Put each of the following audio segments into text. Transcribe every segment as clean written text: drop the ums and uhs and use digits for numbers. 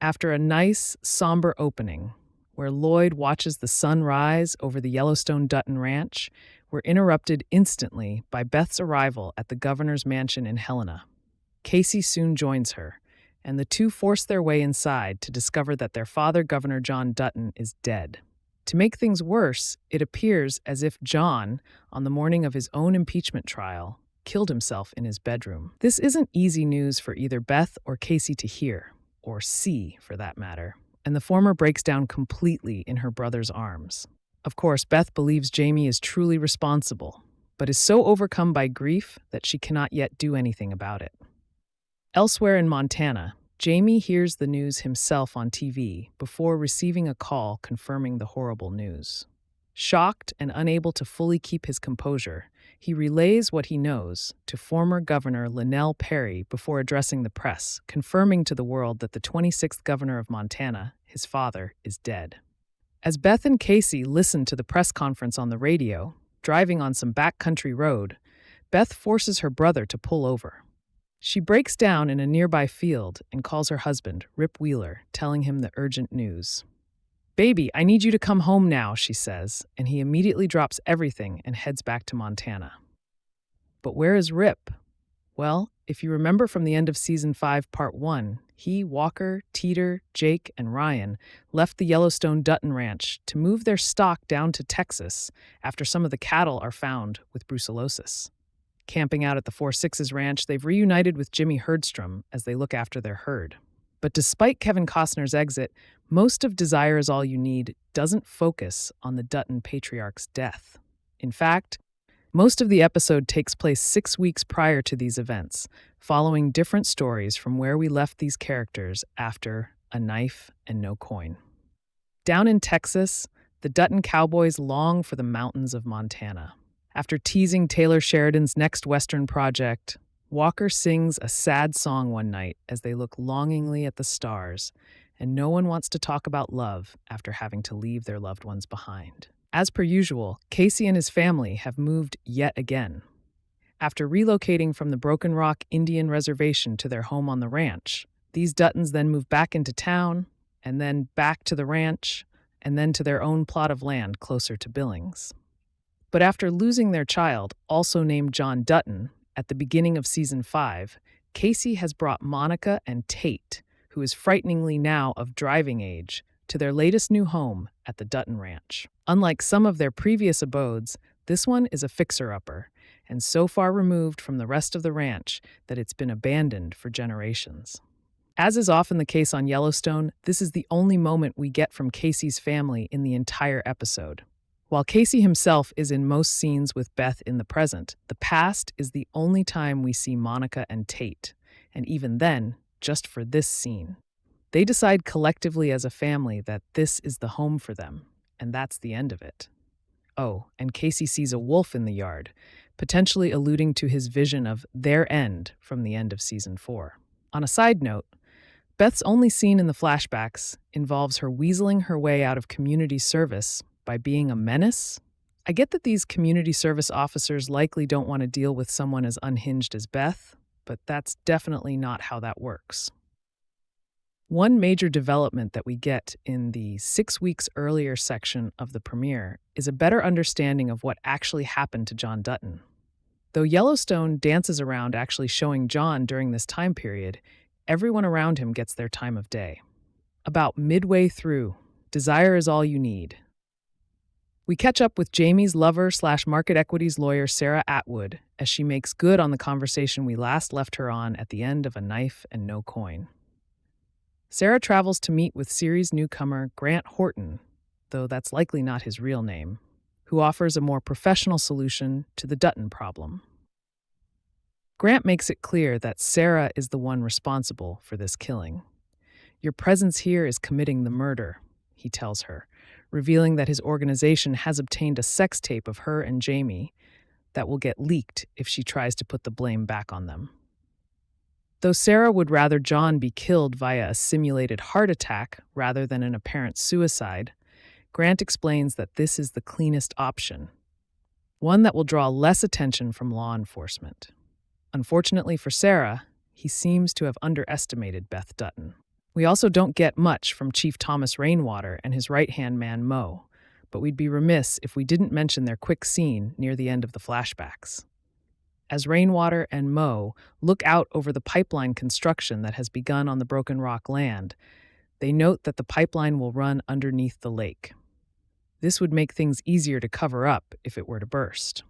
After a nice, somber opening, where Lloyd watches the sun rise over the Yellowstone Dutton Ranch, we're interrupted instantly by Beth's arrival at the governor's mansion in Helena. Kayce soon joins her, and the two force their way inside to discover that their father, Governor John Dutton, is dead. To make things worse, it appears as if John, on the morning of his own impeachment trial, killed himself in his bedroom. This isn't easy news for either Beth or Kayce to hear, or see for that matter, and the former breaks down completely in her brother's arms. Of course, Beth believes Jamie is truly responsible, but is so overcome by grief that she cannot yet do anything about it. Elsewhere in Montana, Jamie hears the news himself on TV before receiving a call confirming the horrible news. Shocked and unable to fully keep his composure, he relays what he knows to former Governor Linnell Perry before addressing the press, confirming to the world that the 26th governor of Montana, his father, is dead. As Beth and Kayce listen to the press conference on the radio, driving on some backcountry road, Beth forces her brother to pull over. She breaks down in a nearby field and calls her husband, Rip Wheeler, telling him the urgent news. "Baby, I need you to come home now," she says, and he immediately drops everything and heads back to Montana. But where is Rip? Well, if you remember from the end of Season 5, Part 1, he, Walker, Teeter, Jake, and Ryan left the Yellowstone Dutton Ranch to move their stock down to Texas after some of the cattle are found with brucellosis. Camping out at the 4-6's ranch, they've reunited with Jimmy Herdstrom as they look after their herd. But despite Kevin Costner's exit, most of Desire Is All You Need doesn't focus on the Dutton patriarch's death. In fact, most of the episode takes place 6 weeks prior to these events, following different stories from where we left these characters after A Knife and No Coin. Down in Texas, the Dutton cowboys long for the mountains of Montana. After teasing Taylor Sheridan's next Western project, Walker sings a sad song one night as they look longingly at the stars, and no one wants to talk about love after having to leave their loved ones behind. As per usual, Kayce and his family have moved yet again. After relocating from the Broken Rock Indian Reservation to their home on the ranch, these Duttons then move back into town, and then back to the ranch, and then to their own plot of land closer to Billings. But after losing their child, also named John Dutton, at the beginning of Season 5, Kayce has brought Monica and Tate, who is frighteningly now of driving age, to their latest new home at the Dutton Ranch. Unlike some of their previous abodes, this one is a fixer-upper, and so far removed from the rest of the ranch that it's been abandoned for generations. As is often the case on Yellowstone, this is the only moment we get from Kayce's family in the entire episode. While Kayce himself is in most scenes with Beth in the present, the past is the only time we see Monica and Tate, and even then, just for this scene. They decide collectively as a family that this is the home for them, and that's the end of it. Oh, and Kayce sees a wolf in the yard, potentially alluding to his vision of their end from the end of Season 4. On a side note, Beth's only scene in the flashbacks involves her weaseling her way out of community service by being a menace. I get that these community service officers likely don't want to deal with someone as unhinged as Beth, but that's definitely not how that works. One major development that we get in the 6 weeks earlier section of the premiere is a better understanding of what actually happened to John Dutton. Though Yellowstone dances around actually showing John during this time period, everyone around him gets their time of day. About midway through, Desire Is All You Need, we catch up with Jamie's lover/market equities lawyer Sarah Atwood as she makes good on the conversation we last left her on at the end of A Knife and No Coin. Sarah travels to meet with series newcomer Grant Horton, though that's likely not his real name, who offers a more professional solution to the Dutton problem. Grant makes it clear that Sarah is the one responsible for this killing. "Your presence here is committing the murder," he tells her, revealing that his organization has obtained a sex tape of her and Jamie that will get leaked if she tries to put the blame back on them. Though Sarah would rather John be killed via a simulated heart attack rather than an apparent suicide, Grant explains that this is the cleanest option, one that will draw less attention from law enforcement. Unfortunately for Sarah, he seems to have underestimated Beth Dutton. We also don't get much from Chief Thomas Rainwater and his right-hand man Mo, but we'd be remiss if we didn't mention their quick scene near the end of the flashbacks. As Rainwater and Mo look out over the pipeline construction that has begun on the Broken Rock land, they note that the pipeline will run underneath the lake. This would make things easier to cover up if it were to burst.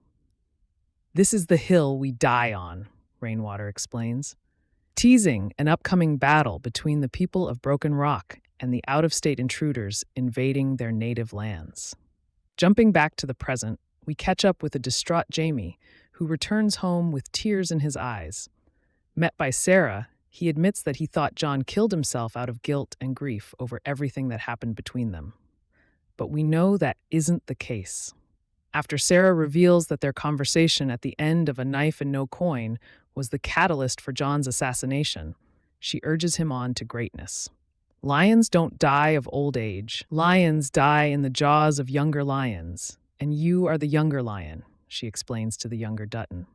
"This is the hill we die on," Rainwater explains, teasing an upcoming battle between the people of Broken Rock and the out-of-state intruders invading their native lands. Jumping back to the present, we catch up with a distraught Jamie, who returns home with tears in his eyes. Met by Sarah, he admits that he thought John killed himself out of guilt and grief over everything that happened between them. But we know that isn't the case. After Sarah reveals that their conversation at the end of A Knife and No Coin was the catalyst for John's assassination, she urges him on to greatness. "Lions don't die of old age. Lions die in the jaws of younger lions, and you are the younger lion," she explains to the younger Dutton.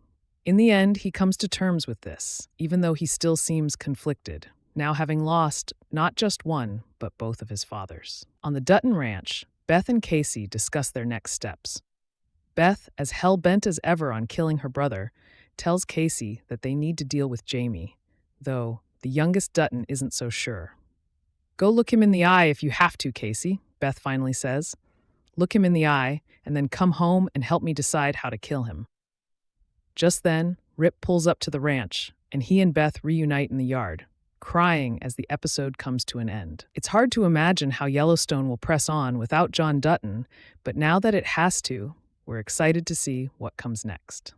In the end, he comes to terms with this, even though he still seems conflicted, now having lost not just one, but both of his fathers. On the Dutton ranch, Beth and Kayce discuss their next steps. Beth, as hell-bent as ever on killing her brother, tells Kayce that they need to deal with Jamie, though the youngest Dutton isn't so sure. "Go look him in the eye if you have to, Kayce," Beth finally says. "Look him in the eye, and then come home and help me decide how to kill him." Just then, Rip pulls up to the ranch, and he and Beth reunite in the yard, crying as the episode comes to an end. It's hard to imagine how Yellowstone will press on without John Dutton, but now that it has to, we're excited to see what comes next.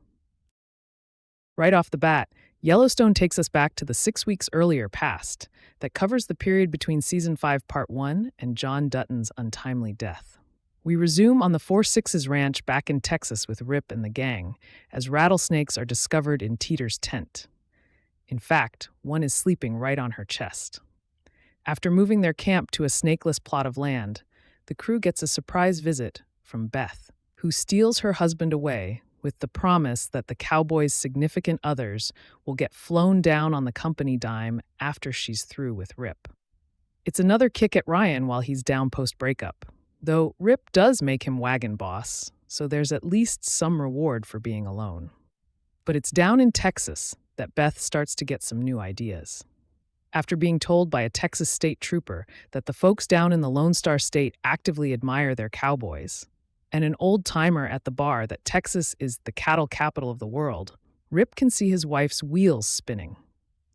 Right off the bat, Yellowstone takes us back to the 6 weeks earlier past that covers the period between Season 5 Part 1 and John Dutton's untimely death. We resume on the 4-6's ranch back in Texas with Rip and the gang, as rattlesnakes are discovered in Teeter's tent. In fact, one is sleeping right on her chest. After moving their camp to a snakeless plot of land, the crew gets a surprise visit from Beth, who steals her husband away with the promise that the cowboys' significant others will get flown down on the company dime after she's through with Rip. It's another kick at Ryan while he's down post-breakup, though Rip does make him wagon boss, so there's at least some reward for being alone. But it's down in Texas that Beth starts to get some new ideas. After being told by a Texas state trooper that the folks down in the Lone Star State actively admire their cowboys, and an old-timer at the bar that Texas is the cattle capital of the world, Rip can see his wife's wheels spinning.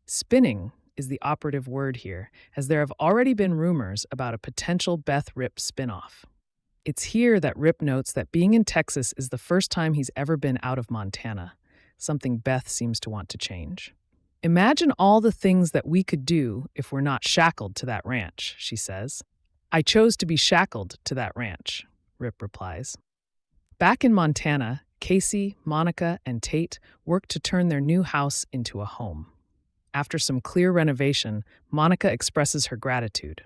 Spinning is the operative word here, as there have already been rumors about a potential Beth-Rip spinoff. It's here that Rip notes that being in Texas is the first time he's ever been out of Montana, something Beth seems to want to change. "Imagine all the things that we could do if we're not shackled to that ranch," she says. "I chose to be shackled to that ranch," Rip replies. Back in Montana, Kayce, Monica, and Tate work to turn their new house into a home. After some clear renovation, Monica expresses her gratitude.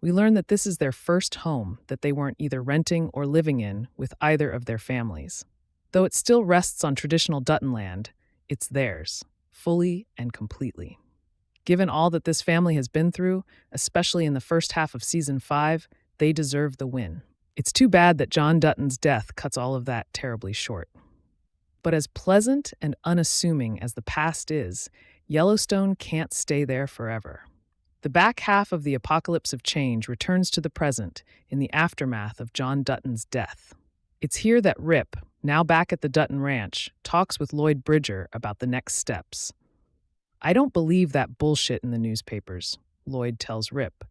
We learn that this is their first home that they weren't either renting or living in with either of their families. Though it still rests on traditional Dutton land, it's theirs, fully and completely. Given all that this family has been through, especially in the first half of Season 5, they deserve the win. It's too bad that John Dutton's death cuts all of that terribly short. But as pleasant and unassuming as the past is, Yellowstone can't stay there forever. The back half of the Apocalypse of Change returns to the present in the aftermath of John Dutton's death. It's here that Rip, now back at the Dutton Ranch, talks with Lloyd Bridger about the next steps. "I don't believe that bullshit in the newspapers," Lloyd tells Rip,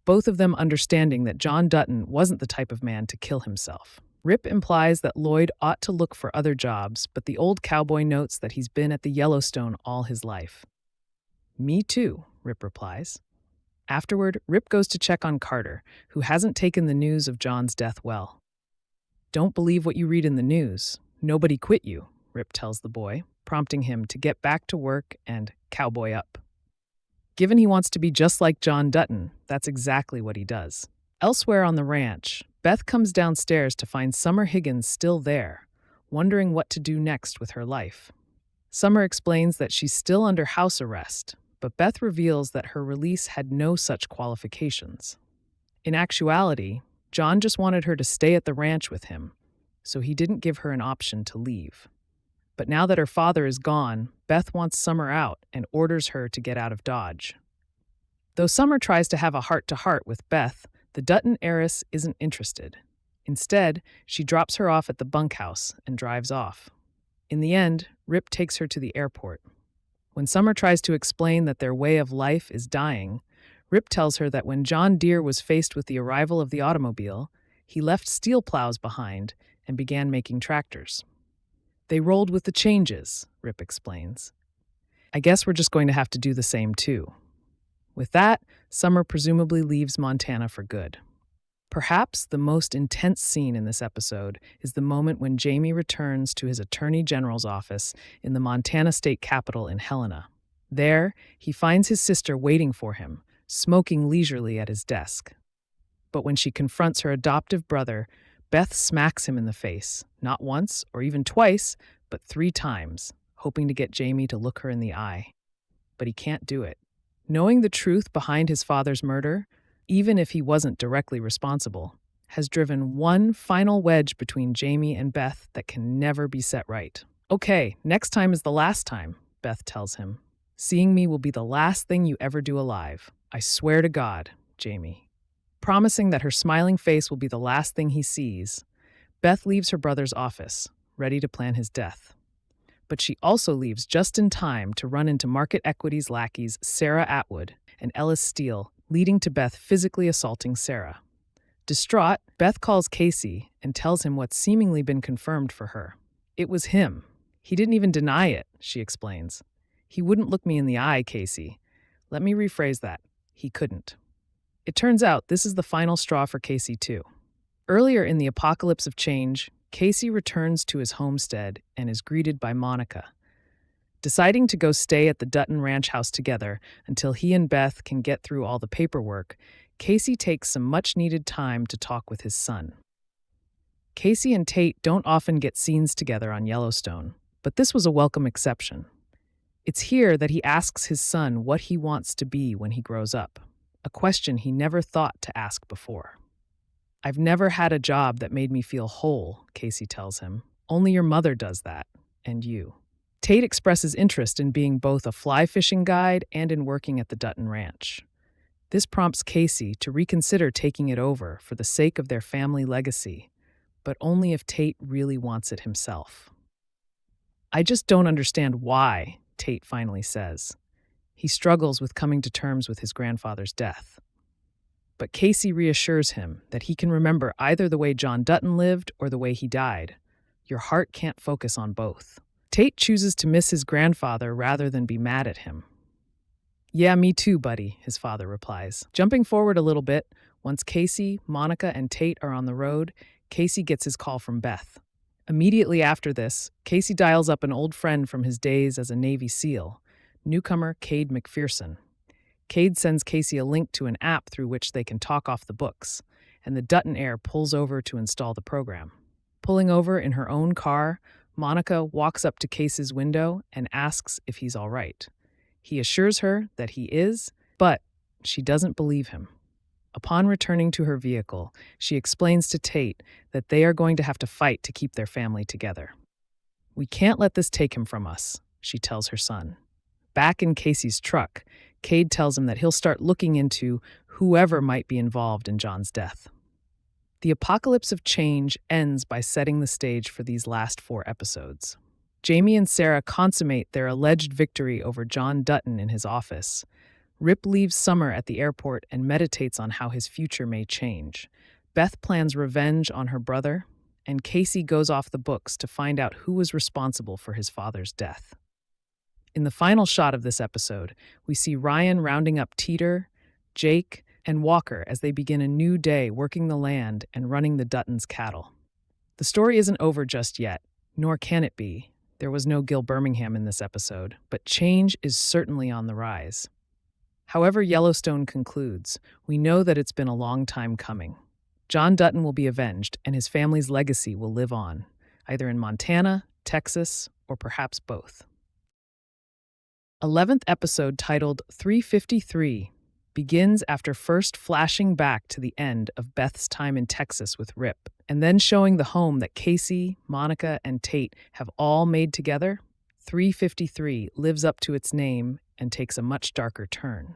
both of them understanding that John Dutton wasn't the type of man to kill himself. Rip implies that Lloyd ought to look for other jobs, but the old cowboy notes that he's been at the Yellowstone all his life. "Me too," Rip replies. Afterward, Rip goes to check on Carter, who hasn't taken the news of John's death well. "Don't believe what you read in the news. Nobody quit you," Rip tells the boy, prompting him to get back to work and cowboy up. Given he wants to be just like John Dutton, that's exactly what he does. Elsewhere on the ranch, Beth comes downstairs to find Summer Higgins still there, wondering what to do next with her life. Summer explains that she's still under house arrest, but Beth reveals that her release had no such qualifications. In actuality, John just wanted her to stay at the ranch with him, so he didn't give her an option to leave. But now that her father is gone, Beth wants Summer out and orders her to get out of Dodge. Though Summer tries to have a heart-to-heart with Beth, the Dutton heiress isn't interested. Instead, she drops her off at the bunkhouse and drives off. In the end, Rip takes her to the airport. When Summer tries to explain that their way of life is dying, Rip tells her that when John Deere was faced with the arrival of the automobile, he left steel plows behind and began making tractors. They rolled with the changes, Rip explains. I guess we're just going to have to do the same too. With that, Summer presumably leaves Montana for good. Perhaps the most intense scene in this episode is the moment when Jamie returns to his Attorney General's office in the Montana State Capitol in Helena. There, he finds his sister waiting for him, smoking leisurely at his desk. But when she confronts her adoptive brother, Beth smacks him in the face, not once or even twice, but 3 times, hoping to get Jamie to look her in the eye. But he can't do it. Knowing the truth behind his father's murder, even if he wasn't directly responsible, has driven one final wedge between Jamie and Beth that can never be set right. Okay, next time is the last time, Beth tells him. Seeing me will be the last thing you ever do alive. I swear to God, Jamie. Promising that her smiling face will be the last thing he sees, Beth leaves her brother's office, ready to plan his death. But she also leaves just in time to run into Market Equities lackeys Sarah Atwood and Ellis Steele, leading to Beth physically assaulting Sarah. Distraught, Beth calls Kayce and tells him what's seemingly been confirmed for her. It was him. He didn't even deny it, she explains. He wouldn't look me in the eye, Kayce. Let me rephrase that. He couldn't. It turns out this is the final straw for Kayce, too. Earlier in the Apocalypse of Change, Kayce returns to his homestead and is greeted by Monica. Deciding to go stay at the Dutton ranch house together until he and Beth can get through all the paperwork, Kayce takes some much-needed time to talk with his son. Kayce and Tate don't often get scenes together on Yellowstone, but this was a welcome exception. It's here that he asks his son what he wants to be when he grows up, a question he never thought to ask before. I've never had a job that made me feel whole, Kayce tells him. Only your mother does that, and you. Tate expresses interest in being both a fly fishing guide and in working at the Dutton Ranch. This prompts Kayce to reconsider taking it over for the sake of their family legacy, but only if Tate really wants it himself. I just don't understand why, Tate finally says. He struggles with coming to terms with his grandfather's death. But Kayce reassures him that he can remember either the way John Dutton lived or the way he died. Your heart can't focus on both. Tate chooses to miss his grandfather rather than be mad at him. Yeah, me too, buddy, his father replies. Jumping forward a little bit, once Kayce, Monica, and Tate are on the road, Kayce gets his call from Beth. Immediately after this, Kayce dials up an old friend from his days as a Navy SEAL, newcomer Cade McPherson. Cade sends Kayce a link to an app through which they can talk off the books, and the Dutton heir pulls over to install the program. Pulling over in her own car, Monica walks up to Kayce's window and asks if he's all right. He assures her that he is, but she doesn't believe him. Upon returning to her vehicle, she explains to Tate that they are going to have to fight to keep their family together. We can't let this take him from us, she tells her son. Back in Kayce's truck, Cade tells him that he'll start looking into whoever might be involved in John's death. The Apocalypse of Change ends by setting the stage for these last 4 episodes. Jamie and Sarah consummate their alleged victory over John Dutton in his office. Rip leaves Summer at the airport and meditates on how his future may change. Beth plans revenge on her brother, and Kayce goes off the books to find out who was responsible for his father's death. In the final shot of this episode, we see Ryan rounding up Teeter, Jake, and Walker as they begin a new day working the land and running the Duttons' cattle. The story isn't over just yet, nor can it be. There was no Gil Birmingham in this episode, but change is certainly on the rise. However Yellowstone concludes, we know that it's been a long time coming. John Dutton will be avenged, and his family's legacy will live on, either in Montana, Texas, or perhaps both. 11th episode, titled 353, begins after first flashing back to the end of Beth's time in Texas with Rip, and then showing the home that Kayce, Monica, and Tate have all made together. 353 lives up to its name and takes a much darker turn.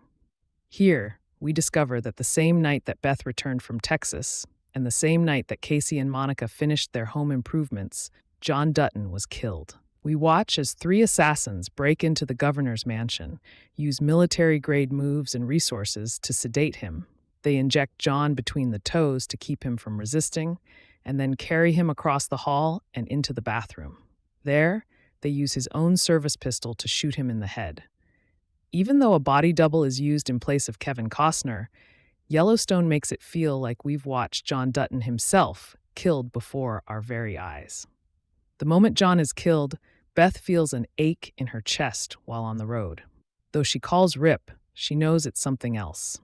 Here, we discover that the same night that Beth returned from Texas, and the same night that Kayce and Monica finished their home improvements, John Dutton was killed. We watch as 3 assassins break into the governor's mansion, use military-grade moves and resources to sedate him. They inject John between the toes to keep him from resisting, and then carry him across the hall and into the bathroom. There, they use his own service pistol to shoot him in the head. Even though a body double is used in place of Kevin Costner, Yellowstone makes it feel like we've watched John Dutton himself killed before our very eyes. The moment John is killed, Beth feels an ache in her chest while on the road. Though she calls Rip, she knows it's something else.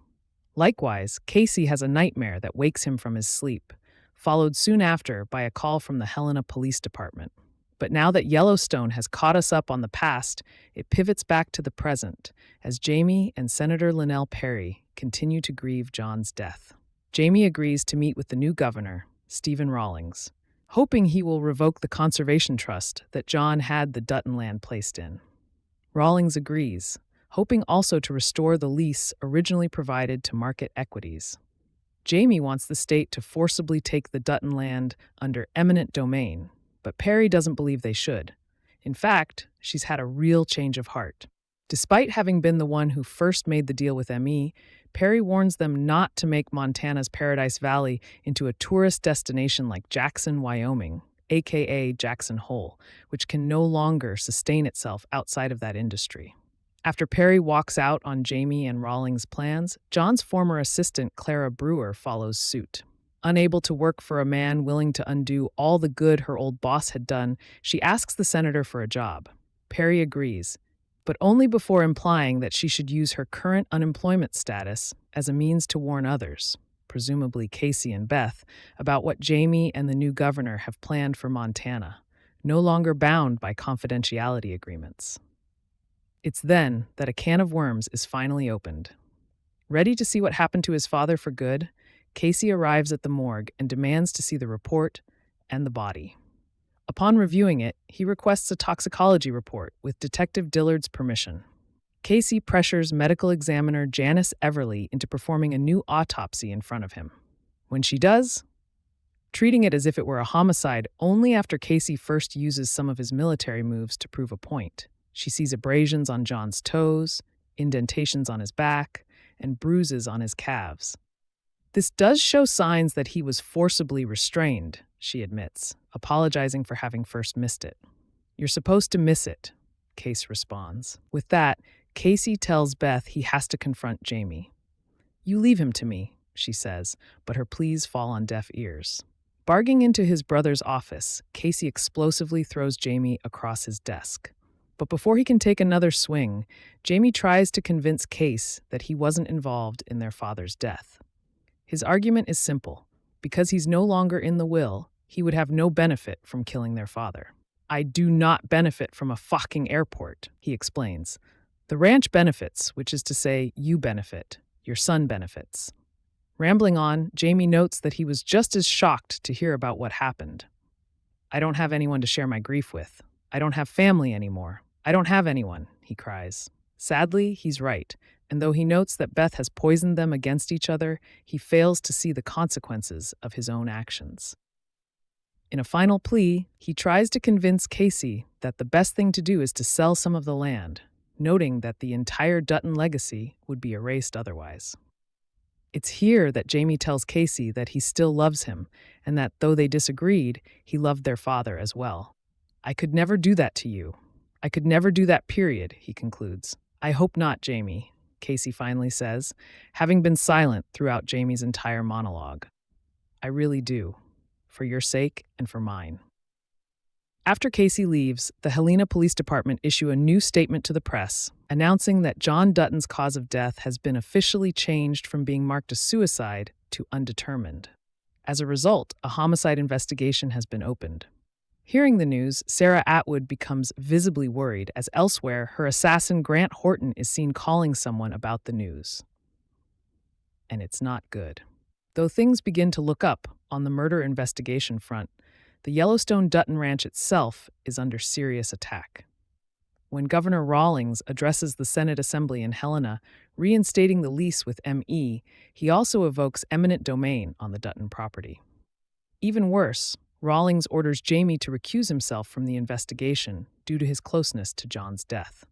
Likewise, Kayce has a nightmare that wakes him from his sleep, followed soon after by a call from the Helena Police Department. But now that Yellowstone has caught us up on the past, it pivots back to the present as Jamie and Senator Linnell Perry continue to grieve John's death. Jamie agrees to meet with the new governor, Stephen Rawlings, hoping he will revoke the conservation trust that John had the Dutton land placed in. Rawlings agrees, hoping also to restore the lease originally provided to market equities. Jamie wants the state to forcibly take the Dutton land under eminent domain, but Perry doesn't believe they should. In fact, she's had a real change of heart. Despite having been the one who first made the deal with ME, Perry warns them not to make Montana's Paradise Valley into a tourist destination like Jackson, Wyoming, aka Jackson Hole, which can no longer sustain itself outside of that industry. After Perry walks out on Jamie and Rawlings' plans, John's former assistant Clara Brewer follows suit. Unable to work for a man willing to undo all the good her old boss had done, she asks the senator for a job. Perry agrees, but only before implying that she should use her current unemployment status as a means to warn others, presumably Kayce and Beth, about what Jamie and the new governor have planned for Montana, no longer bound by confidentiality agreements. It's then that a can of worms is finally opened. Ready to see what happened to his father for good, Kayce arrives at the morgue and demands to see the report and the body. Upon reviewing it, he requests a toxicology report with Detective Dillard's permission. Kayce pressures medical examiner Janice Everly into performing a new autopsy in front of him. When she does, treating it as if it were a homicide only after Kayce first uses some of his military moves to prove a point. She sees abrasions on John's toes, indentations on his back, and bruises on his calves. This does show signs that he was forcibly restrained, she admits, apologizing for having first missed it. "You're supposed to miss it," Kayce responds. With that, Kayce tells Beth he has to confront Jamie. "You leave him to me," she says, but her pleas fall on deaf ears. Barging into his brother's office, Kayce explosively throws Jamie across his desk. But before he can take another swing, Jamie tries to convince Kayce that he wasn't involved in their father's death. His argument is simple. Because he's no longer in the will, he would have no benefit from killing their father. "I do not benefit from a fucking airport," he explains. "The ranch benefits, which is to say, you benefit. Your son benefits." Rambling on, Jamie notes that he was just as shocked to hear about what happened. "I don't have anyone to share my grief with. I don't have family anymore. I don't have anyone," he cries. Sadly, he's right, and though he notes that Beth has poisoned them against each other, he fails to see the consequences of his own actions. In a final plea, he tries to convince Kayce that the best thing to do is to sell some of the land, noting that the entire Dutton legacy would be erased otherwise. It's here that Jamie tells Kayce that he still loves him, and that though they disagreed, he loved their father as well. "I could never do that to you. I could never do that, period," he concludes. "I hope not, Jamie," Kayce finally says, having been silent throughout Jamie's entire monologue. "I really do, for your sake and for mine." After Kayce leaves, the Helena Police Department issue a new statement to the press, announcing that John Dutton's cause of death has been officially changed from being marked a suicide to undetermined. As a result, a homicide investigation has been opened. Hearing the news, Sarah Atwood becomes visibly worried as elsewhere her assassin Grant Horton is seen calling someone about the news. And it's not good. Though things begin to look up on the murder investigation front, the Yellowstone Dutton Ranch itself is under serious attack. When Governor Rawlings addresses the Senate Assembly in Helena, reinstating the lease with ME, he also evokes eminent domain on the Dutton property. Even worse, Rawlings orders Jamie to recuse himself from the investigation due to his closeness to John's death.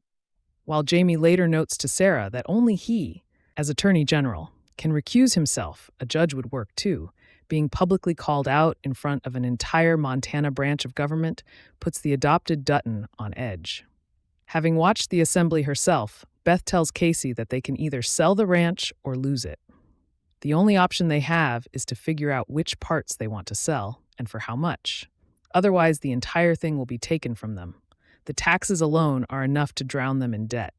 While Jamie later notes to Sarah that only he, as Attorney General, can recuse himself, a judge would work too. Being publicly called out in front of an entire Montana branch of government puts the adopted Dutton on edge. Having watched the assembly herself, Beth tells Kayce that they can either sell the ranch or lose it. The only option they have is to figure out which parts they want to sell and for how much. Otherwise, the entire thing will be taken from them. The taxes alone are enough to drown them in debt.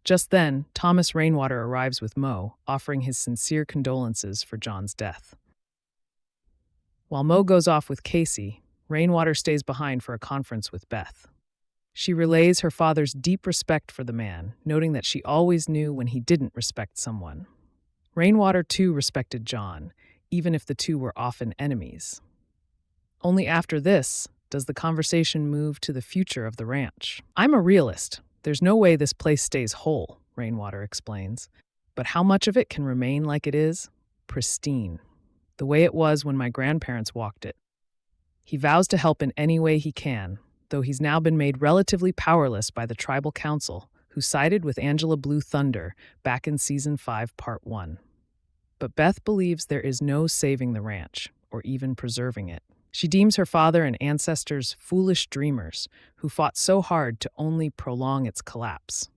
Just then, Thomas Rainwater arrives with Mo, offering his sincere condolences for John's death. While Mo goes off with Kayce, Rainwater stays behind for a conference with Beth. She relays her father's deep respect for the man, noting that she always knew when he didn't respect someone. Rainwater too respected John, even if the two were often enemies. Only after this does the conversation move to the future of the ranch. "I'm a realist. There's no way this place stays whole," Rainwater explains. "But how much of it can remain like it is? Pristine. The way it was when my grandparents walked it." He vows to help in any way he can, though he's now been made relatively powerless by the tribal council, who sided with Angela Blue Thunder back in Season 5, Part 1. But Beth believes there is no saving the ranch, or even preserving it. She deems her father and ancestors foolish dreamers who fought so hard to only prolong its collapse.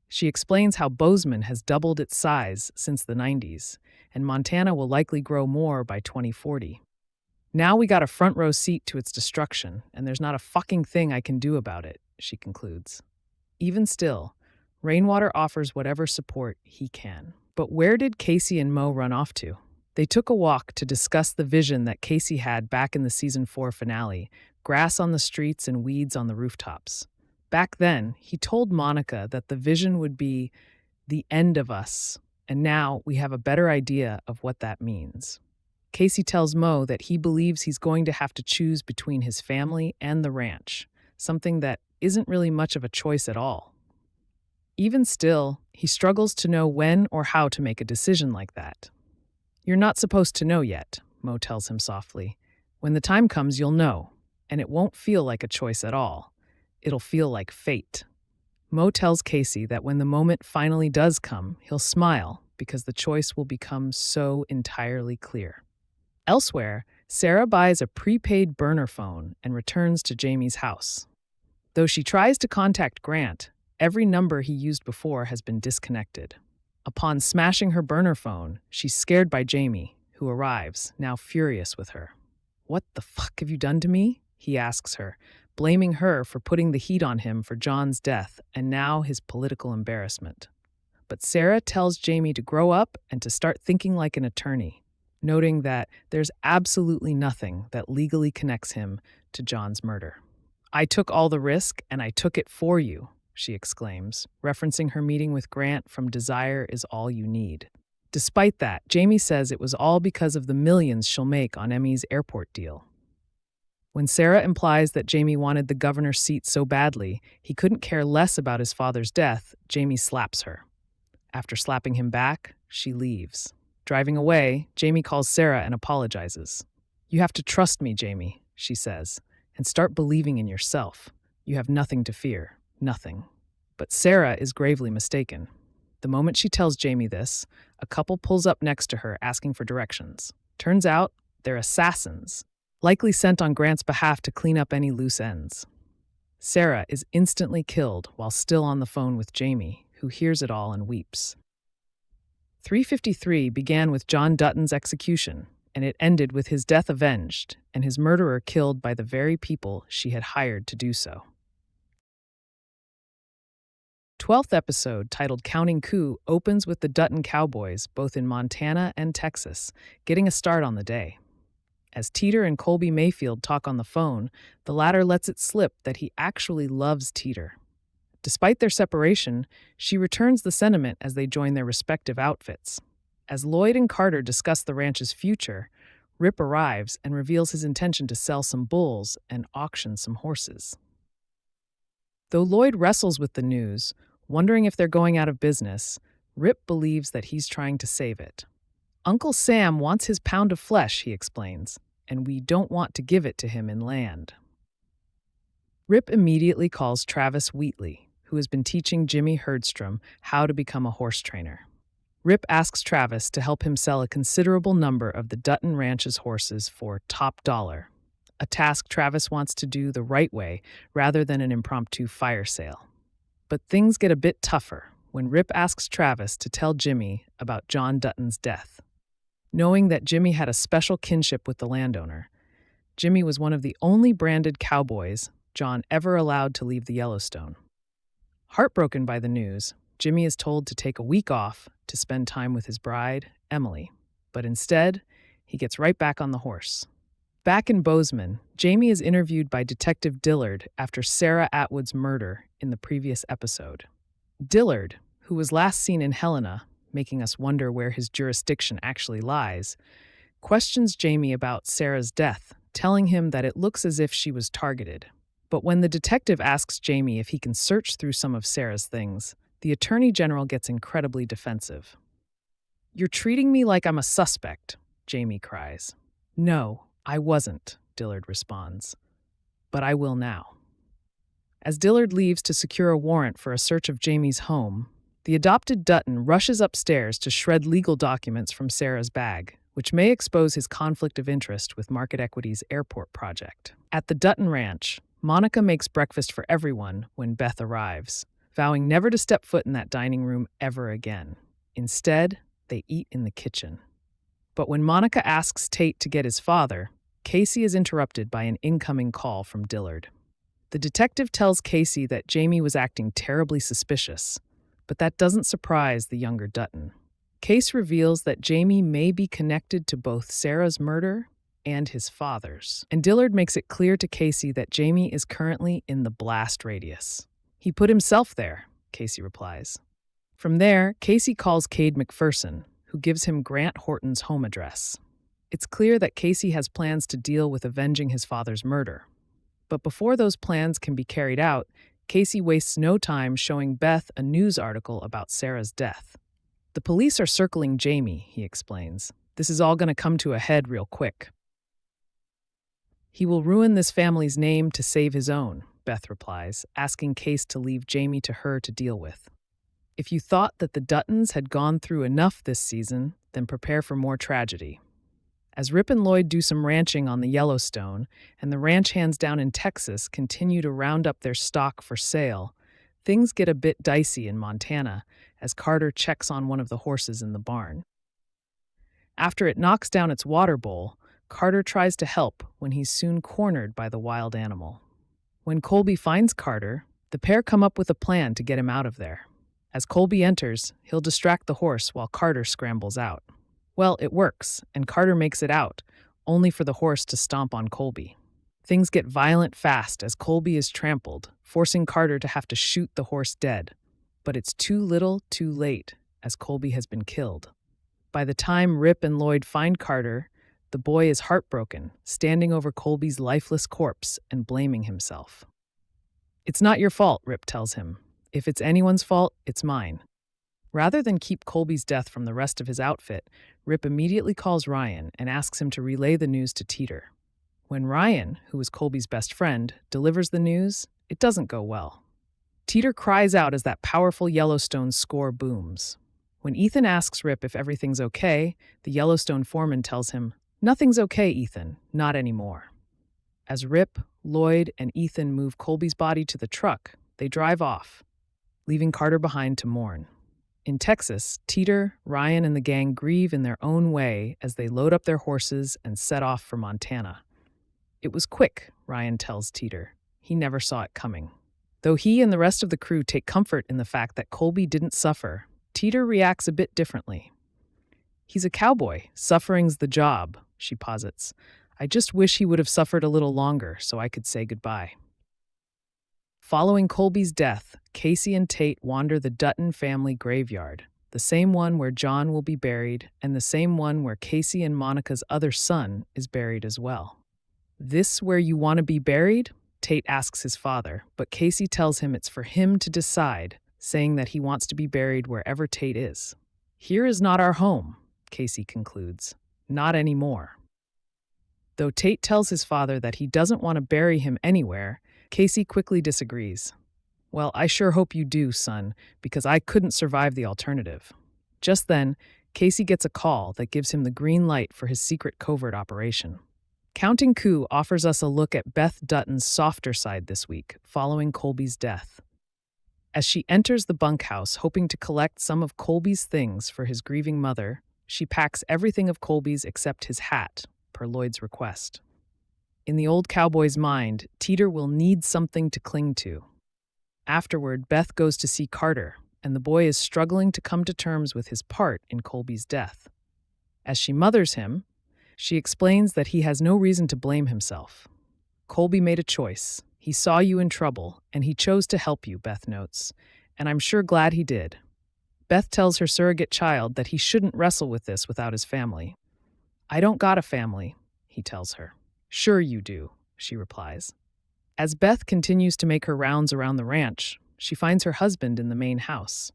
She explains how Bozeman has doubled its size since the 90s, and Montana will likely grow more by 2040. "Now we got a front row seat to its destruction, and there's not a fucking thing I can do about it," she concludes. Even still, Rainwater offers whatever support he can. But where did Kayce and Mo run off to? They took a walk to discuss the vision that Kayce had back in the Season 4 finale, grass on the streets and weeds on the rooftops. Back then, he told Monica that the vision would be the end of us, and now we have a better idea of what that means. Kayce tells Mo that he believes he's going to have to choose between his family and the ranch, something that isn't really much of a choice at all. Even still, he struggles to know when or how to make a decision like that. "You're not supposed to know yet," Mo tells him softly. "When the time comes, you'll know, and it won't feel like a choice at all. It'll feel like fate." Mo tells Kayce that when the moment finally does come, he'll smile because the choice will become so entirely clear. Elsewhere, Sarah buys a prepaid burner phone and returns to Jamie's house. Though she tries to contact Grant, every number he used before has been disconnected. Upon smashing her burner phone, she's scared by Jamie, who arrives, now furious with her. "What the fuck have you done to me?" he asks her, blaming her for putting the heat on him for John's death and now his political embarrassment. But Sarah tells Jamie to grow up and to start thinking like an attorney, noting that there's absolutely nothing that legally connects him to John's murder. "I took all the risk and I took it for you," she exclaims, referencing her meeting with Grant from Desire Is All You Need. Despite that, Jamie says it was all because of the millions she'll make on Emmy's airport deal. When Sarah implies that Jamie wanted the governor's seat so badly he couldn't care less about his father's death, Jamie slaps her. After slapping him back, she leaves. Driving away, Jamie calls Sarah and apologizes. "You have to trust me, Jamie," she says, "and start believing in yourself. You have nothing to fear. Nothing." But Sarah is gravely mistaken. The moment she tells Jamie this, a couple pulls up next to her asking for directions. Turns out they're assassins, likely sent on Grant's behalf to clean up any loose ends. Sarah is instantly killed while still on the phone with Jamie, who hears it all and weeps. 353 began with John Dutton's execution, and it ended with his death avenged and his murderer killed by the very people she had hired to do so. 12th episode, titled Counting Coup, opens with the Dutton cowboys, both in Montana and Texas, getting a start on the day. As Teeter and Colby Mayfield talk on the phone, the latter lets it slip that he actually loves Teeter. Despite their separation, she returns the sentiment as they join their respective outfits. As Lloyd and Carter discuss the ranch's future, Rip arrives and reveals his intention to sell some bulls and auction some horses. Though Lloyd wrestles with the news, wondering if they're going out of business, Rip believes that he's trying to save it. Uncle Sam wants his pound of flesh, he explains, and we don't want to give it to him in land. Rip immediately calls Travis Wheatley, who has been teaching Jimmy Herdstrom how to become a horse trainer. Rip asks Travis to help him sell a considerable number of the Dutton Ranch's horses for top dollar, a task Travis wants to do the right way rather than an impromptu fire sale. But things get a bit tougher when Rip asks Travis to tell Jimmy about John Dutton's death. Knowing that Jimmy had a special kinship with the landowner, Jimmy was one of the only branded cowboys John ever allowed to leave the Yellowstone. Heartbroken by the news, Jimmy is told to take a week off to spend time with his bride, Emily, but instead, he gets right back on the horse. Back in Bozeman, Jamie is interviewed by Detective Dillard after Sarah Atwood's murder in the previous episode. Dillard, who was last seen in Helena, making us wonder where his jurisdiction actually lies, questions Jamie about Sarah's death, telling him that it looks as if she was targeted. But when the detective asks Jamie if he can search through some of Sarah's things, the Attorney General gets incredibly defensive. "You're treating me like I'm a suspect," Jamie cries. "No, I wasn't," Dillard responds. "But I will now." As Dillard leaves to secure a warrant for a search of Jamie's home, the adopted Dutton rushes upstairs to shred legal documents from Sarah's bag, which may expose his conflict of interest with Market Equity's airport project. At the Dutton Ranch, Monica makes breakfast for everyone when Beth arrives, vowing never to step foot in that dining room ever again. Instead, they eat in the kitchen. But when Monica asks Tate to get his father, Kayce is interrupted by an incoming call from Dillard. The detective tells Kayce that Jamie was acting terribly suspicious, but that doesn't surprise the younger Dutton. Kayce reveals that Jamie may be connected to both Sarah's murder and his father's. And Dillard makes it clear to Kayce that Jamie is currently in the blast radius. "He put himself there," Kayce replies. From there, Kayce calls Cade McPherson, who gives him Grant Horton's home address. It's clear that Kayce has plans to deal with avenging his father's murder. But before those plans can be carried out, Kayce wastes no time showing Beth a news article about Sarah's death. "The police are circling Jamie," he explains. "This is all going to come to a head real quick." "He will ruin this family's name to save his own," Beth replies, asking Kayce to leave Jamie to her to deal with. "If you thought that the Duttons had gone through enough this season, then prepare for more tragedy." As Rip and Lloyd do some ranching on the Yellowstone, and the ranch hands down in Texas continue to round up their stock for sale, things get a bit dicey in Montana as Carter checks on one of the horses in the barn. After it knocks down its water bowl, Carter tries to help when he's soon cornered by the wild animal. When Colby finds Carter, the pair come up with a plan to get him out of there. As Colby enters, he'll distract the horse while Carter scrambles out. Well, it works, and Carter makes it out, only for the horse to stomp on Colby. Things get violent fast as Colby is trampled, forcing Carter to have to shoot the horse dead. But it's too little, too late, as Colby has been killed. By the time Rip and Lloyd find Carter, the boy is heartbroken, standing over Colby's lifeless corpse and blaming himself. "It's not your fault," Rip tells him. "If it's anyone's fault, it's mine." Rather than keep Colby's death from the rest of his outfit, Rip immediately calls Ryan and asks him to relay the news to Teeter. When Ryan, who is Colby's best friend, delivers the news, it doesn't go well. Teeter cries out as that powerful Yellowstone score booms. When Ethan asks Rip if everything's okay, the Yellowstone foreman tells him, "Nothing's okay, Ethan, not anymore." As Rip, Lloyd, and Ethan move Colby's body to the truck, they drive off, leaving Carter behind to mourn. In Texas, Teeter, Ryan, and the gang grieve in their own way as they load up their horses and set off for Montana. "It was quick," Ryan tells Teeter. He never saw it coming. Though he and the rest of the crew take comfort in the fact that Colby didn't suffer, Teeter reacts a bit differently. "He's a cowboy. Suffering's the job," she posits. I just wish he would have suffered a little longer so I could say goodbye. Following Colby's death, Kayce and Tate wander the Dutton family graveyard, the same one where John will be buried and the same one where Kayce and Monica's other son is buried as well. "This where you want to be buried?" Tate asks his father, but Kayce tells him it's for him to decide, saying that he wants to be buried wherever Tate is. "Here is not our home," Kayce concludes. "Not anymore." Though Tate tells his father that he doesn't want to bury him anywhere, Kayce quickly disagrees. "Well, I sure hope you do, son, because I couldn't survive the alternative." Just then, Kayce gets a call that gives him the green light for his secret covert operation. Counting Coup offers us a look at Beth Dutton's softer side this week, following Colby's death. As she enters the bunkhouse hoping to collect some of Colby's things for his grieving mother, she packs everything of Colby's except his hat, per Lloyd's request. In the old cowboy's mind, Teeter will need something to cling to. Afterward, Beth goes to see Carter, and the boy is struggling to come to terms with his part in Colby's death. As she mothers him, she explains that he has no reason to blame himself. "Colby made a choice. He saw you in trouble, and he chose to help you," Beth notes, "and I'm sure glad he did." Beth tells her surrogate child that he shouldn't wrestle with this without his family. "I don't got a family," he tells her. "Sure you do," she replies. As Beth continues to make her rounds around the ranch, she finds her husband in the main house.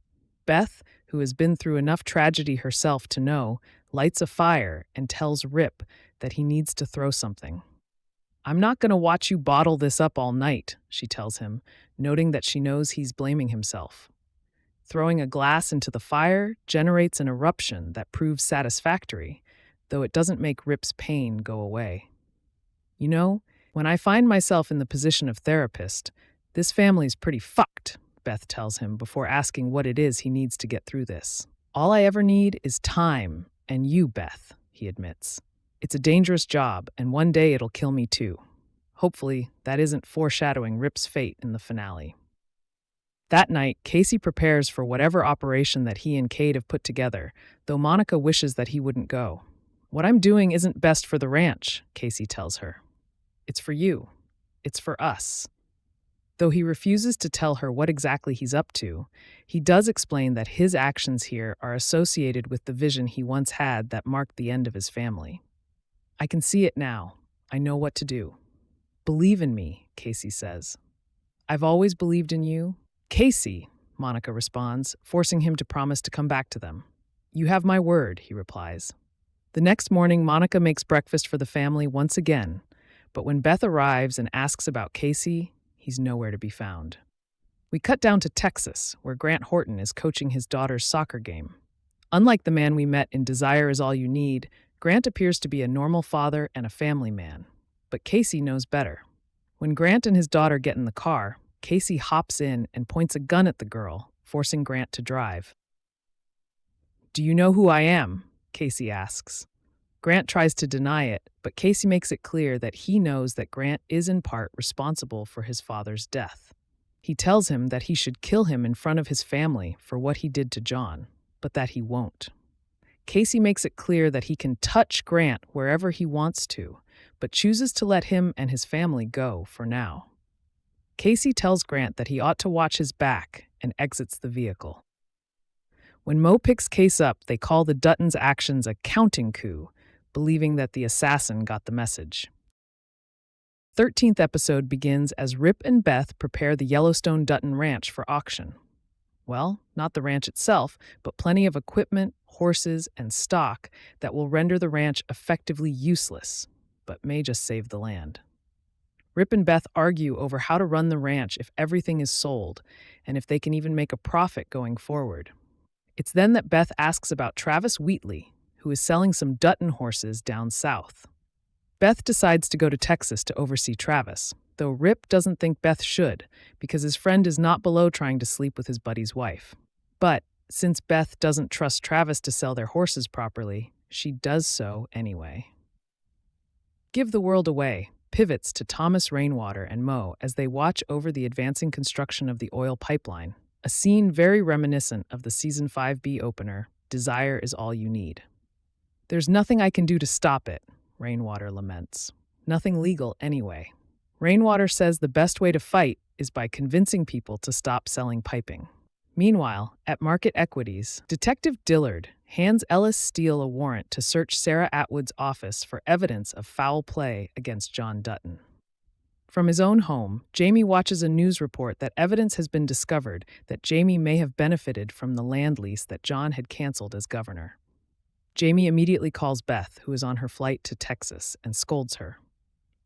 Beth, who has been through enough tragedy herself to know, lights a fire and tells Rip that he needs to throw something. "I'm not going to watch you bottle this up all night," she tells him, noting that she knows he's blaming himself. Throwing a glass into the fire generates an eruption that proves satisfactory, though it doesn't make Rip's pain go away. "You know, when I find myself in the position of therapist, this family's pretty fucked," Beth tells him before asking what it is he needs to get through this. "All I ever need is time, and you, Beth," he admits. "It's a dangerous job, and one day it'll kill me too." Hopefully, that isn't foreshadowing Rip's fate in the finale. That night, Kayce prepares for whatever operation that he and Cade have put together, though Monica wishes that he wouldn't go. "What I'm doing isn't best for the ranch," Kayce tells her. "It's for you. It's for us." Though he refuses to tell her what exactly he's up to, he does explain that his actions here are associated with the vision he once had that marked the end of his family. "I can see it now. I know what to do." "Believe in me," Kayce says. "I've always believed in you." "Kayce," Monica responds, forcing him to promise to come back to them. "You have my word," he replies. The next morning, Monica makes breakfast for the family once again, but when Beth arrives and asks about Kayce, he's nowhere to be found. We cut down to Texas, where Grant Horton is coaching his daughter's soccer game. Unlike the man we met in Desire Is All You Need, Grant appears to be a normal father and a family man. But Kayce knows better. When Grant and his daughter get in the car, Kayce hops in and points a gun at the girl, forcing Grant to drive. "Do you know who I am?" Kayce asks. Grant tries to deny it, but Kayce makes it clear that he knows that Grant is in part responsible for his father's death. He tells him that he should kill him in front of his family for what he did to John, but that he won't. Kayce makes it clear that he can touch Grant wherever he wants to, but chooses to let him and his family go for now. Kayce tells Grant that he ought to watch his back and exits the vehicle. When Mo picks Kayce up, they call the Duttons' actions a counting coup, believing that the assassin got the message. 13th episode begins as Rip and Beth prepare the Yellowstone Dutton Ranch for auction. Well, not the ranch itself, but plenty of equipment, horses, and stock that will render the ranch effectively useless, but may just save the land. Rip and Beth argue over how to run the ranch if everything is sold, and if they can even make a profit going forward. It's then that Beth asks about Travis Wheatley, who is selling some Dutton horses down south. Beth decides to go to Texas to oversee Travis, though Rip doesn't think Beth should, because his friend is not below trying to sleep with his buddy's wife. But since Beth doesn't trust Travis to sell their horses properly, she does so anyway. Give the World Away pivots to Thomas Rainwater and Mo as they watch over the advancing construction of the oil pipeline, a scene very reminiscent of the Season 5B opener, Desire Is All You Need. "There's nothing I can do to stop it," Rainwater laments. Nothing legal anyway. Rainwater says the best way to fight is by convincing people to stop selling piping. Meanwhile, at Market Equities, Detective Dillard hands Ellis Steele a warrant to search Sarah Atwood's office for evidence of foul play against John Dutton. From his own home, Jamie watches a news report that evidence has been discovered that Jamie may have benefited from the land lease that John had canceled as governor. Jamie immediately calls Beth, who is on her flight to Texas, and scolds her.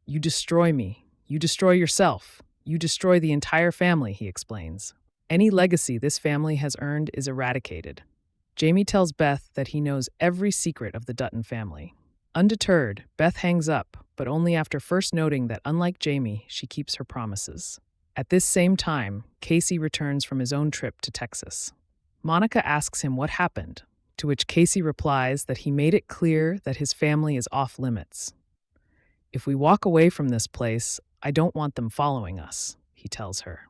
"You destroy me. You destroy yourself. You destroy the entire family," he explains. "Any legacy this family has earned is eradicated." Jamie tells Beth that he knows every secret of the Dutton family. Undeterred, Beth hangs up, but only after first noting that, unlike Jamie, she keeps her promises. At this same time, Kayce returns from his own trip to Texas. Monica asks him what happened, to which Kayce replies that he made it clear that his family is off limits. "If we walk away from this place, I don't want them following us," he tells her.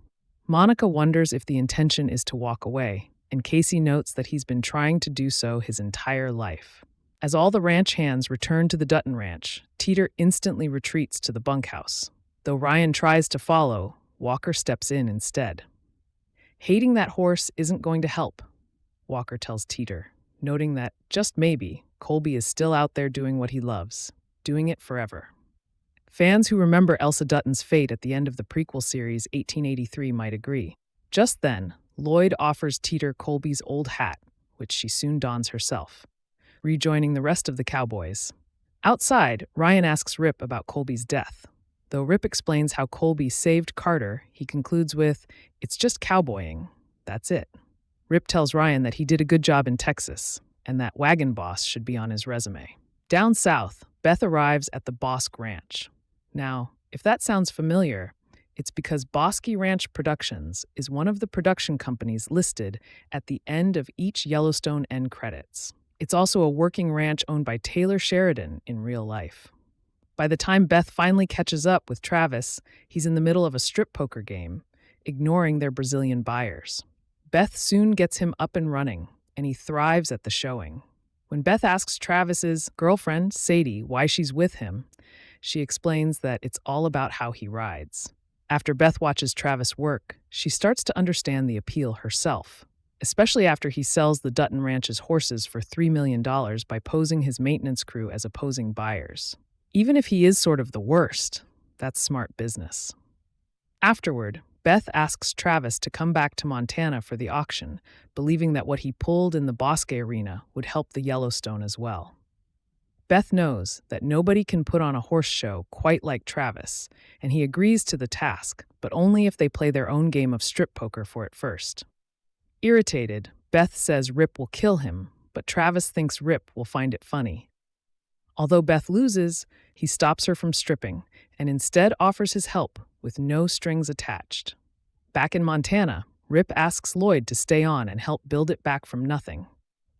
Monica wonders if the intention is to walk away, and Kayce notes that he's been trying to do so his entire life. As all the ranch hands return to the Dutton ranch, Teeter instantly retreats to the bunkhouse. Though Ryan tries to follow, Walker steps in instead. "Hating that horse isn't going to help," Walker tells Teeter, noting that, just maybe, Colby is still out there doing what he loves, doing it forever. Fans who remember Elsa Dutton's fate at the end of the prequel series 1883 might agree. Just then, Lloyd offers Teeter Colby's old hat, which she soon dons herself, rejoining the rest of the cowboys. Outside, Ryan asks Rip about Colby's death. Though Rip explains how Colby saved Carter, he concludes with, "It's just cowboying. That's it." Rip tells Ryan that he did a good job in Texas, and that wagon boss should be on his resume. Down south, Beth arrives at the Bosque Ranch. Now, if that sounds familiar, it's because Bosque Ranch Productions is one of the production companies listed at the end of each Yellowstone end credits. It's also a working ranch owned by Taylor Sheridan in real life. By the time Beth finally catches up with Travis, he's in the middle of a strip poker game, ignoring their Brazilian buyers. Beth soon gets him up and running, and he thrives at the showing. When Beth asks Travis's girlfriend, Sadie, why she's with him, she explains that it's all about how he rides. After Beth watches Travis work, she starts to understand the appeal herself, especially after he sells the Dutton Ranch's horses for $3 million by posing his maintenance crew as opposing buyers. Even if he is sort of the worst, that's smart business. Afterward, Beth asks Travis to come back to Montana for the auction, believing that what he pulled in the Bosque Arena would help the Yellowstone as well. Beth knows that nobody can put on a horse show quite like Travis, and he agrees to the task, but only if they play their own game of strip poker for it first. Irritated, Beth says Rip will kill him, but Travis thinks Rip will find it funny. Although Beth loses, he stops her from stripping and instead offers his help with no strings attached. Back in Montana, Rip asks Lloyd to stay on and help build it back from nothing.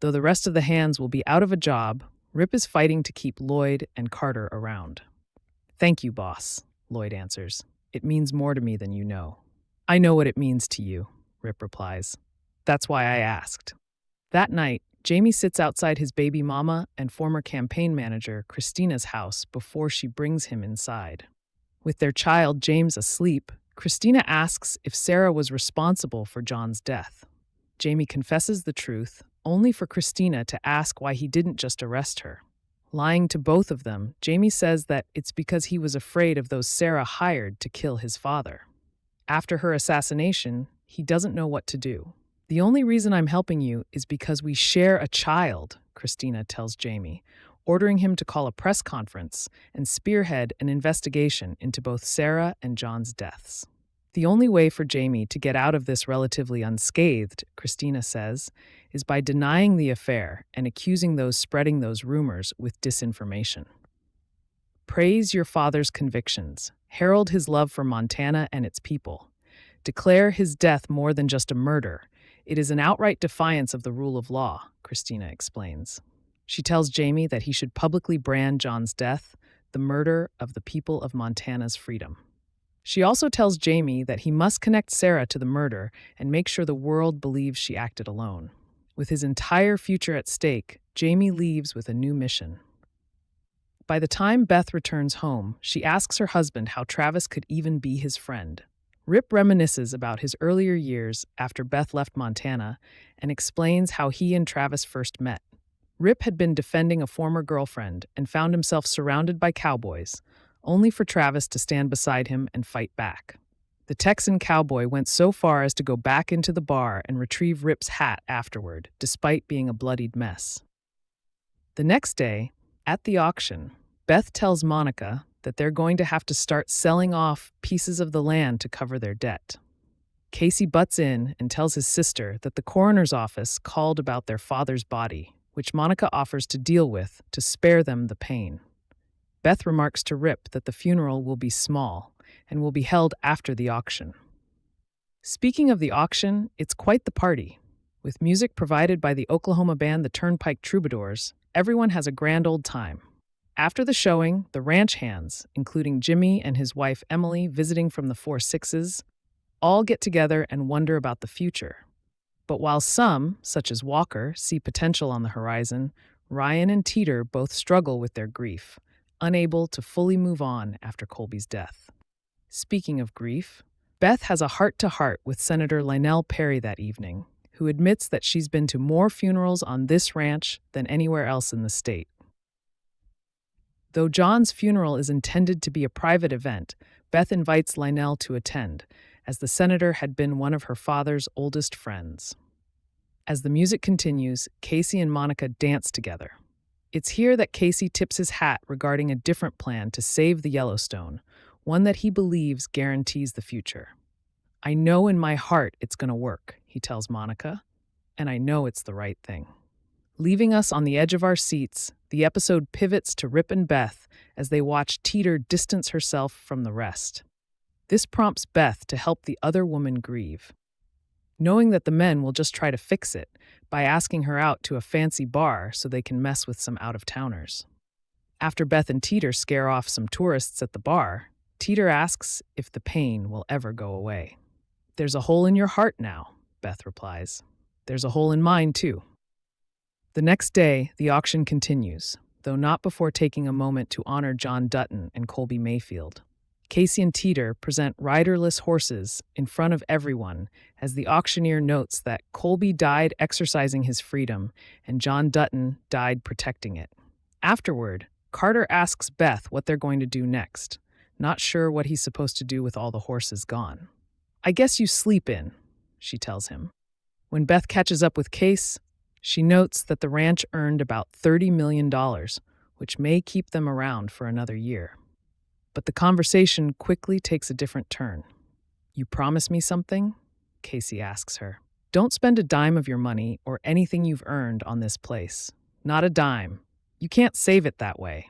Though the rest of the hands will be out of a job, Rip is fighting to keep Lloyd and Carter around. "Thank you, boss," Lloyd answers. "It means more to me than you know." "I know what it means to you," Rip replies. "That's why I asked." That night, Jamie sits outside his baby mama and former campaign manager Christina's house before she brings him inside. With their child James asleep, Christina asks if Sarah was responsible for John's death. Jamie confesses the truth, only for Christina to ask why he didn't just arrest her. Lying to both of them, Jamie says that it's because he was afraid of those Sarah hired to kill his father. After her assassination, he doesn't know what to do. "The only reason I'm helping you is because we share a child," Christina tells Jamie, ordering him to call a press conference and spearhead an investigation into both Sarah and John's deaths. The only way for Jamie to get out of this relatively unscathed, Christina says, is by denying the affair and accusing those spreading those rumors with disinformation. "Praise your father's convictions, herald his love for Montana and its people. Declare his death more than just a murder. It is an outright defiance of the rule of law," Christina explains. She tells Jamie that he should publicly brand John's death the murder of the people of Montana's freedom. She also tells Jamie that he must connect Sarah to the murder and make sure the world believes she acted alone. With his entire future at stake, Jamie leaves with a new mission. By the time Beth returns home, she asks her husband how Travis could even be his friend. Rip reminisces about his earlier years after Beth left Montana and explains how he and Travis first met. Rip had been defending a former girlfriend and found himself surrounded by cowboys, only for Travis to stand beside him and fight back. The Texan cowboy went so far as to go back into the bar and retrieve Rip's hat afterward, despite being a bloodied mess. The next day, at the auction, Beth tells Monica that they're going to have to start selling off pieces of the land to cover their debt. Kayce butts in and tells his sister that the coroner's office called about their father's body, which Monica offers to deal with to spare them the pain. Beth remarks to Rip that the funeral will be small and will be held after the auction. Speaking of the auction, it's quite the party. With music provided by the Oklahoma band the Turnpike Troubadours, everyone has a grand old time. After the showing, the ranch hands, including Jimmy and his wife Emily visiting from the 4-6s, all get together and wonder about the future. But while some, such as Walker, see potential on the horizon, Ryan and Teeter both struggle with their grief, unable to fully move on after Colby's death. Speaking of grief, Beth has a heart-to-heart with Senator Lionel Perry that evening, who admits that she's been to more funerals on this ranch than anywhere else in the state. Though John's funeral is intended to be a private event, Beth invites Lionel to attend, as the senator had been one of her father's oldest friends. As the music continues, Kayce and Monica dance together. It's here that Kayce tips his hat regarding a different plan to save the Yellowstone, one that he believes guarantees the future. "I know in my heart it's going to work," he tells Monica, "and I know it's the right thing." Leaving us on the edge of our seats, the episode pivots to Rip and Beth as they watch Teeter distance herself from the rest. This prompts Beth to help the other woman grieve, knowing that the men will just try to fix it by asking her out to a fancy bar so they can mess with some out-of-towners. After Beth and Teeter scare off some tourists at the bar, Teeter asks if the pain will ever go away. "There's a hole in your heart now," Beth replies. "There's a hole in mine, too." The next day, the auction continues, though not before taking a moment to honor John Dutton and Colby Mayfield. Kayce and Teeter present riderless horses in front of everyone as the auctioneer notes that Colby died exercising his freedom and John Dutton died protecting it. Afterward, Carter asks Beth what they're going to do next, not sure what he's supposed to do with all the horses gone. "I guess you sleep in," she tells him. When Beth catches up with Kayce, she notes that the ranch earned about $30 million, which may keep them around for another year. But the conversation quickly takes a different turn. "You promise me something?" Kayce asks her. "Don't spend a dime of your money or anything you've earned on this place. Not a dime. You can't save it that way."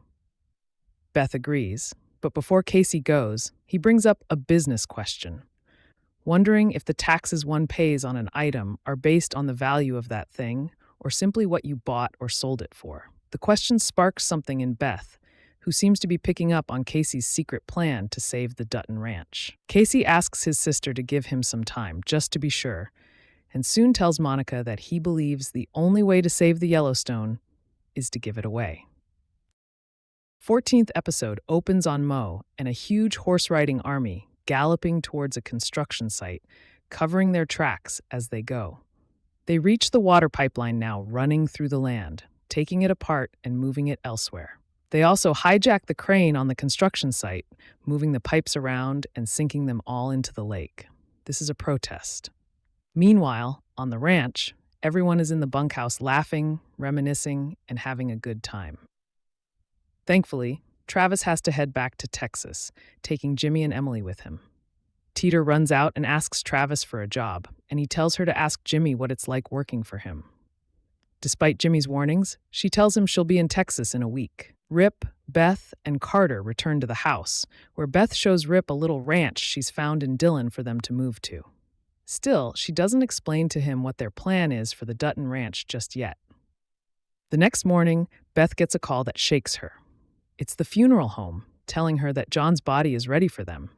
Beth agrees, but before Kayce goes, he brings up a business question, wondering if the taxes one pays on an item are based on the value of that thing or simply what you bought or sold it for. The question sparks something in Beth, who seems to be picking up on Kayce's secret plan to save the Dutton Ranch. Kayce asks his sister to give him some time, just to be sure, and soon tells Monica that he believes the only way to save the Yellowstone is to give it away. 14th episode opens on Mo and a huge horse-riding army galloping towards a construction site, covering their tracks as they go. They reach the water pipeline now running through the land, taking it apart and moving it elsewhere. They also hijack the crane on the construction site, moving the pipes around and sinking them all into the lake. This is a protest. Meanwhile, on the ranch, everyone is in the bunkhouse laughing, reminiscing, and having a good time. Thankfully, Travis has to head back to Texas, taking Jimmy and Emily with him. Teeter runs out and asks Travis for a job, and he tells her to ask Jimmy what it's like working for him. Despite Jimmy's warnings, she tells him she'll be in Texas in a week. Rip, Beth, and Carter return to the house, where Beth shows Rip a little ranch she's found in Dillon for them to move to. Still, she doesn't explain to him what their plan is for the Dutton Ranch just yet. The next morning, Beth gets a call that shakes her. It's the funeral home, telling her that John's body is ready for them.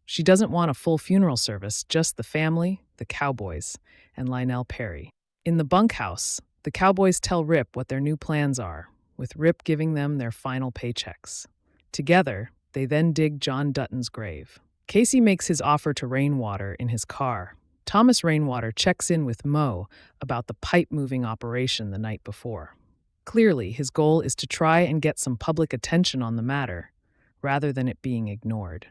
She doesn't want a full funeral service, just the family, the cowboys, and Lionel Perry. In the bunkhouse, the cowboys tell Rip what their new plans are, with Rip giving them their final paychecks. Together, they then dig John Dutton's grave. Kayce makes his offer to Rainwater in his car. Thomas Rainwater checks in with Mo about the pipe-moving operation the night before. Clearly, his goal is to try and get some public attention on the matter, rather than it being ignored.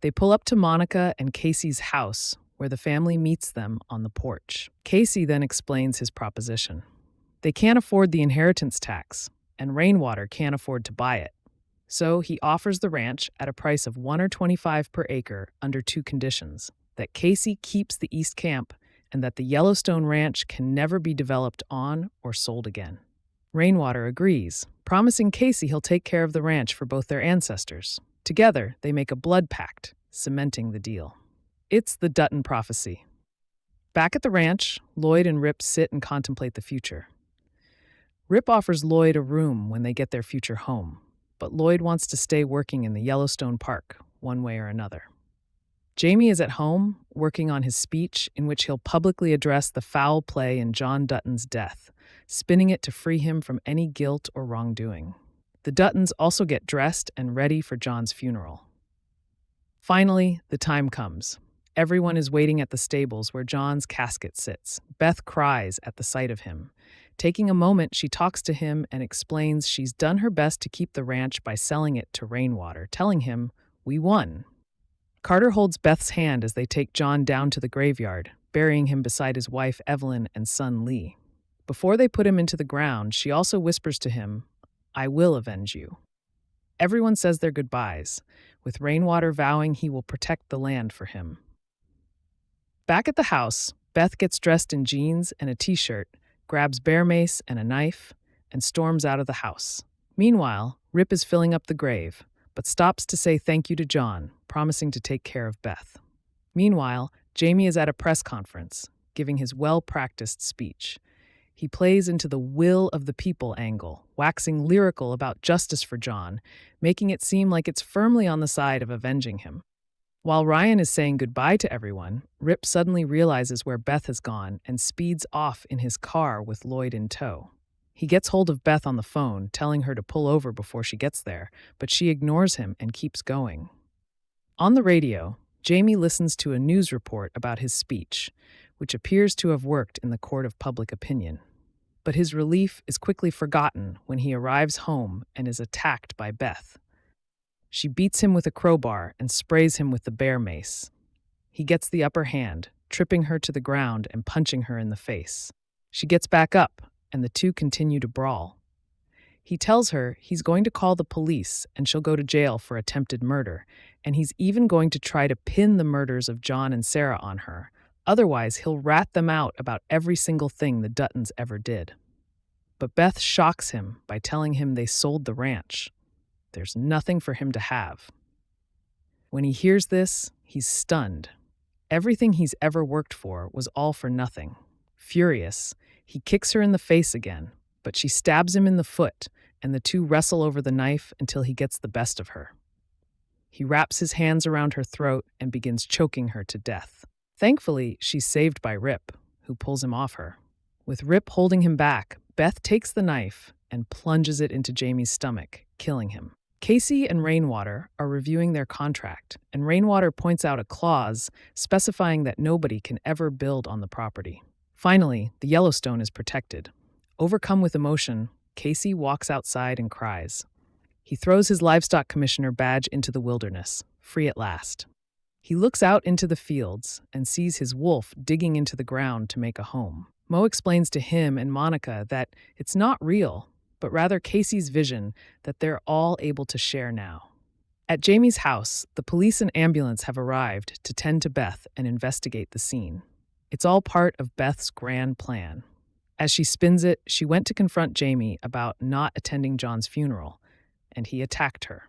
They pull up to Monica and Kayce's house, where the family meets them on the porch. Kayce then explains his proposition. They can't afford the inheritance tax, and Rainwater can't afford to buy it. So he offers the ranch at a price of $1.25 per acre under two conditions: that Kayce keeps the East Camp and that the Yellowstone Ranch can never be developed on or sold again. Rainwater agrees, promising Kayce he'll take care of the ranch for both their ancestors. Together, they make a blood pact, cementing the deal. It's the Dutton prophecy. Back at the ranch, Lloyd and Rip sit and contemplate the future. Rip offers Lloyd a room when they get their future home, but Lloyd wants to stay working in the Yellowstone Park, one way or another. Jamie is at home, working on his speech in which he'll publicly address the foul play in John Dutton's death, spinning it to free him from any guilt or wrongdoing. The Duttons also get dressed and ready for John's funeral. Finally, the time comes. Everyone is waiting at the stables where John's casket sits. Beth cries at the sight of him. Taking a moment, she talks to him and explains she's done her best to keep the ranch by selling it to Rainwater, telling him, "We won." Carter holds Beth's hand as they take John down to the graveyard, burying him beside his wife Evelyn and son Lee. Before they put him into the ground, she also whispers to him, "I will avenge you." Everyone says their goodbyes, with Rainwater vowing he will protect the land for him. Back at the house, Beth gets dressed in jeans and a t-shirt, grabs bear mace and a knife, and storms out of the house. Meanwhile, Rip is filling up the grave, but stops to say thank you to John, promising to take care of Beth. Meanwhile, Jamie is at a press conference, giving his well-practiced speech. He plays into the will of the people angle, waxing lyrical about justice for John, making it seem like it's firmly on the side of avenging him. While Ryan is saying goodbye to everyone, Rip suddenly realizes where Beth has gone and speeds off in his car with Lloyd in tow. He gets hold of Beth on the phone, telling her to pull over before she gets there, but she ignores him and keeps going. On the radio, Jamie listens to a news report about his speech, which appears to have worked in the court of public opinion. But his relief is quickly forgotten when he arrives home and is attacked by Beth. She beats him with a crowbar and sprays him with the bear mace. He gets the upper hand, tripping her to the ground and punching her in the face. She gets back up, and the two continue to brawl. He tells her he's going to call the police and she'll go to jail for attempted murder, and he's even going to try to pin the murders of John and Sarah on her. Otherwise, he'll rat them out about every single thing the Duttons ever did. But Beth shocks him by telling him they sold the ranch. There's nothing for him to have. When he hears this, he's stunned. Everything he's ever worked for was all for nothing. Furious, he kicks her in the face again, but she stabs him in the foot, and the two wrestle over the knife until he gets the best of her. He wraps his hands around her throat and begins choking her to death. Thankfully, she's saved by Rip, who pulls him off her. With Rip holding him back, Beth takes the knife and plunges it into Jamie's stomach, killing him. Kayce and Rainwater are reviewing their contract, and Rainwater points out a clause specifying that nobody can ever build on the property. Finally, the Yellowstone is protected. Overcome with emotion, Kayce walks outside and cries. He throws his livestock commissioner badge into the wilderness, free at last. He looks out into the fields and sees his wolf digging into the ground to make a home. Mo explains to him and Monica that it's not real, but rather Kayce's vision that they're all able to share now. At Jamie's house, the police and ambulance have arrived to tend to Beth and investigate the scene. It's all part of Beth's grand plan. As she spins it, she went to confront Jamie about not attending John's funeral, and he attacked her.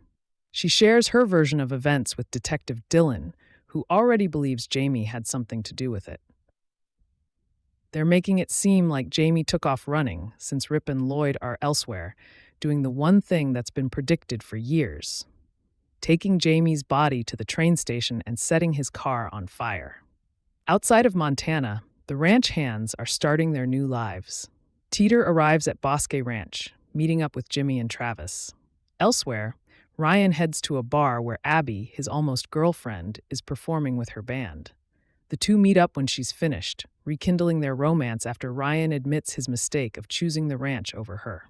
She shares her version of events with Detective Dylan, who already believes Jamie had something to do with it. They're making it seem like Jamie took off running, since Rip and Lloyd are elsewhere, doing the one thing that's been predicted for years: taking Jamie's body to the train station and setting his car on fire. Outside of Montana, the ranch hands are starting their new lives. Teeter arrives at Bosque Ranch, meeting up with Jimmy and Travis. Elsewhere, Ryan heads to a bar where Abby, his almost girlfriend, is performing with her band. The two meet up when she's finished, rekindling their romance after Ryan admits his mistake of choosing the ranch over her.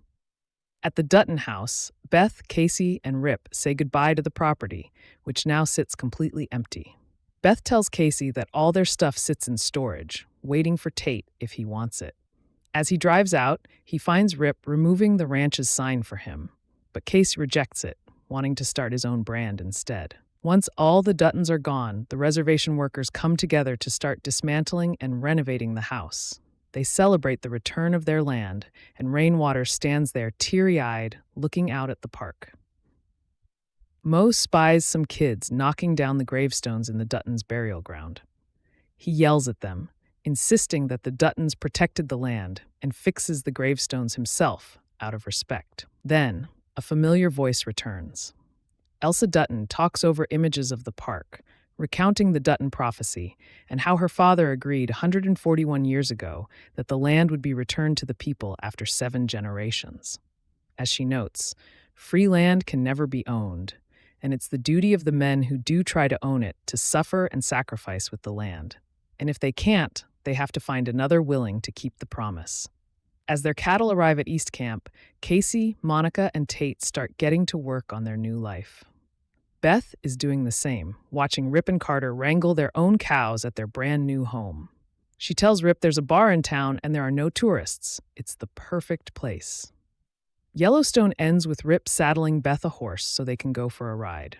At the Dutton house, Beth, Kayce, and Rip say goodbye to the property, which now sits completely empty. Beth tells Kayce that all their stuff sits in storage, waiting for Tate if he wants it. As he drives out, he finds Rip removing the ranch's sign for him, but Kayce rejects it, wanting to start his own brand instead. Once all the Duttons are gone, the reservation workers come together to start dismantling and renovating the house. They celebrate the return of their land, and Rainwater stands there teary-eyed, looking out at the park. Mo spies some kids knocking down the gravestones in the Duttons' burial ground. He yells at them, insisting that the Duttons protected the land, and fixes the gravestones himself out of respect. Then, a familiar voice returns. Elsa Dutton talks over images of the park, recounting the Dutton prophecy and how her father agreed 141 years ago that the land would be returned to the people after 7 generations. As she notes, free land can never be owned, and it's the duty of the men who do try to own it to suffer and sacrifice with the land. And if they can't, they have to find another willing to keep the promise. As their cattle arrive at East Camp, Kayce, Monica, and Tate start getting to work on their new life. Beth is doing the same, watching Rip and Carter wrangle their own cows at their brand new home. She tells Rip there's a bar in town and there are no tourists. It's the perfect place. Yellowstone ends with Rip saddling Beth a horse so they can go for a ride.